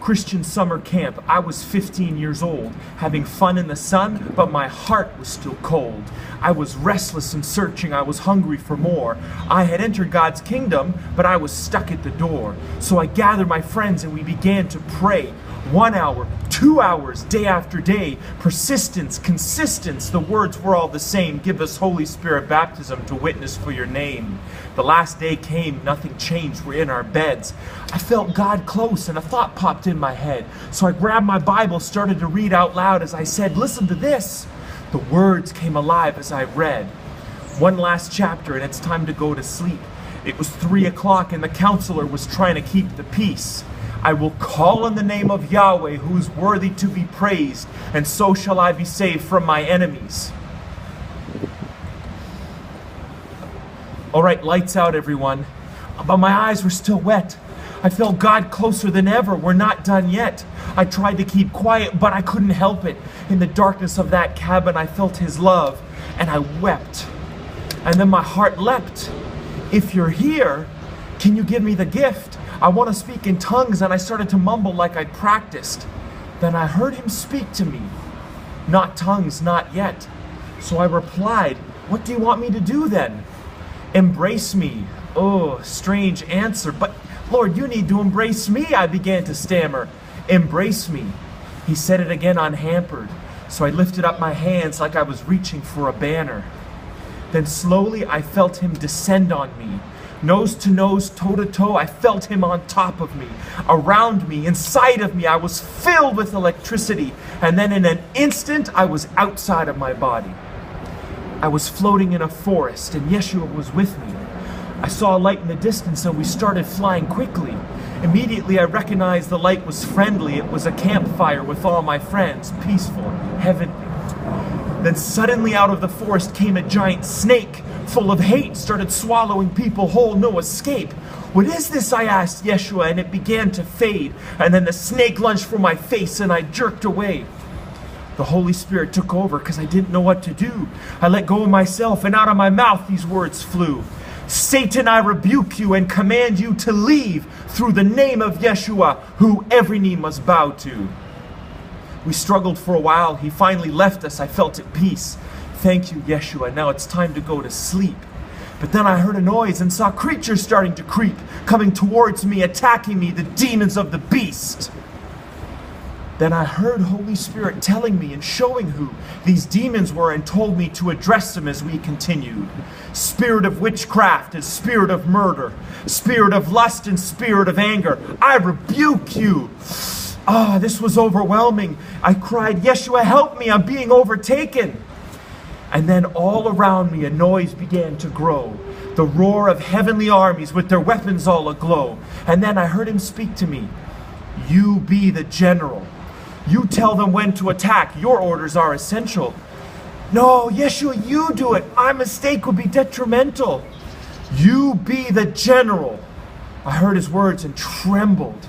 Christian summer camp. I was 15 years old, having fun in the sun, but my heart was still cold. I was restless and searching. I was hungry for more. I had entered God's kingdom, but I was stuck at the door. So I gathered my friends and we began to pray. 1 hour, 2 hours, day after day. Persistence, consistence, the words were all the same. Give us Holy Spirit baptism to witness for your name. The last day came, nothing changed, we're in our beds. I felt God close and a thought popped in my head. So I grabbed my Bible, started to read out loud as I said, listen to this. The words came alive as I read. One last chapter and it's time to go to sleep. It was 3 o'clock and the counselor was trying to keep the peace. I will call on the name of Yahweh, who is worthy to be praised, and so shall I be saved from my enemies. All right, lights out, everyone. But my eyes were still wet. I felt God closer than ever. We're not done yet. I tried to keep quiet, but I couldn't help it. In the darkness of that cabin, I felt his love, and I wept. And then my heart leapt. If you're here, can you give me the gift? I want to speak in tongues, and I started to mumble like I'd practiced. Then I heard him speak to me. Not tongues, not yet. So I replied, what do you want me to do then? Embrace me. Oh, strange answer, but Lord, you need to embrace me, I began to stammer. Embrace me. He said it again unhampered. So I lifted up my hands like I was reaching for a banner. Then slowly I felt him descend on me. Nose to nose, toe to toe, I felt him on top of me, around me, inside of me. I was filled with electricity, and then in an instant, I was outside of my body. I was floating in a forest, and Yeshua was with me. I saw a light in the distance, and we started flying quickly. Immediately, I recognized the light was friendly. It was a campfire with all my friends, peaceful, heavenly. Then suddenly out of the forest came a giant snake, full of hate, started swallowing people whole, no escape. What is this? I asked Yeshua, and it began to fade. And then the snake lunged for my face, and I jerked away. The Holy Spirit took over because I didn't know what to do. I let go of myself, and out of my mouth these words flew. Satan, I rebuke you and command you to leave through the name of Yeshua, who every knee must bow to. We struggled for a while. He finally left us. I felt at peace. Thank you, Yeshua. Now it's time to go to sleep. But then I heard a noise and saw creatures starting to creep, coming towards me, attacking me, the demons of the beast. Then I heard Holy Spirit telling me and showing who these demons were and told me to address them as we continued. Spirit of witchcraft and spirit of murder, spirit of lust and spirit of anger, I rebuke you. Ah, this was overwhelming. I cried, Yeshua, help me, I'm being overtaken. And then all around me a noise began to grow, the roar of heavenly armies with their weapons all aglow. And then I heard him speak to me. You be the general. You tell them when to attack. Your orders are essential. No, Yeshua, you do it. My mistake would be detrimental. You be the general. I heard his words and trembled.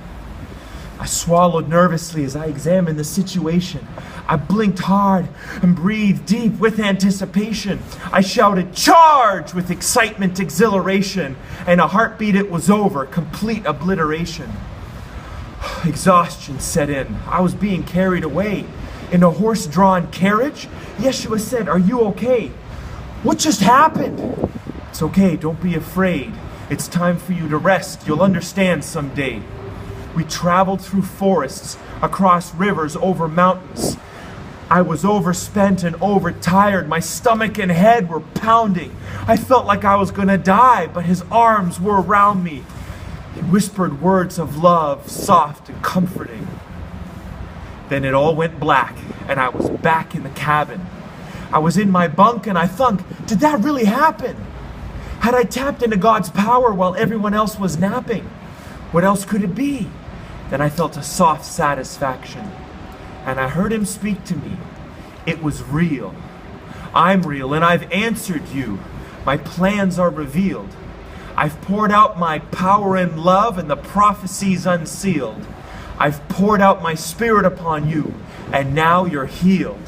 I swallowed nervously as I examined the situation. I blinked hard and breathed deep with anticipation. I shouted, charge, with excitement, exhilaration, and a heartbeat it was over, complete obliteration. Exhaustion set in. I was being carried away. In a horse-drawn carriage, Yeshua said, are you okay? What just happened? It's okay, don't be afraid. It's time for you to rest. You'll understand someday. We traveled through forests, across rivers, over mountains. I was overspent and overtired. My stomach and head were pounding. I felt like I was going to die, but his arms were around me. He whispered words of love, soft and comforting. Then it all went black, and I was back in the cabin. I was in my bunk, and I thunk, did that really happen? Had I tapped into God's power while everyone else was napping? What else could it be? Then I felt a soft satisfaction, and I heard him speak to me. It was real. I'm real, and I've answered you. My plans are revealed. I've poured out my power and love, and the prophecies unsealed. I've poured out my spirit upon you, and now you're healed.